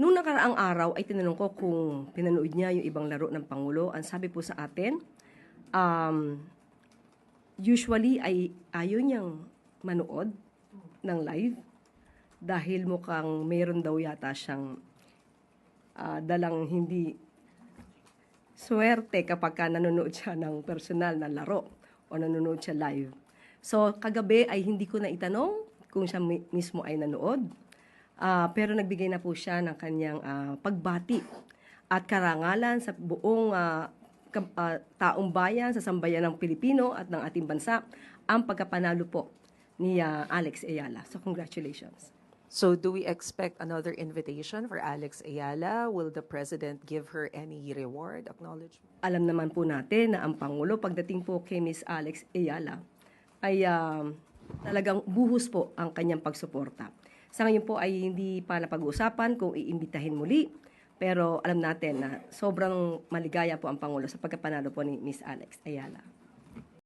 Nung nakaraang araw ay tinanong ko kung pinanood niya yung ibang laro ng Pangulo. Ang sabi po sa atin, usually ay ayaw niyang manood ng live dahil mukhang mayroon daw yata siyang dalang hindi swerte kapag ka nanonood siya ng personal na laro o nanonood siya live. So, kagabi ay hindi ko na itanong kung siya mismo ay nanood. Pero nagbigay na po siya ng kanyang pagbati at karangalan sa buong taong bayan, sa sambayan ng Pilipino at ng ating bansa, ang pagkapanalo po ni Alex Ayala. So, congratulations. So do we expect another invitation for Alex Ayala? Will the President give her any reward, acknowledgement? Alam naman po natin na ang Pangulo, pagdating po kay Ms. Alex Ayala, ay talagang buhos po ang kanyang pagsuporta. Sa ngayon po ay hindi pa napag-uusapan kung iimbitahin muli, pero alam natin na sobrang maligaya po ang Pangulo sa pagkapanalo po ni Ms. Alex Ayala.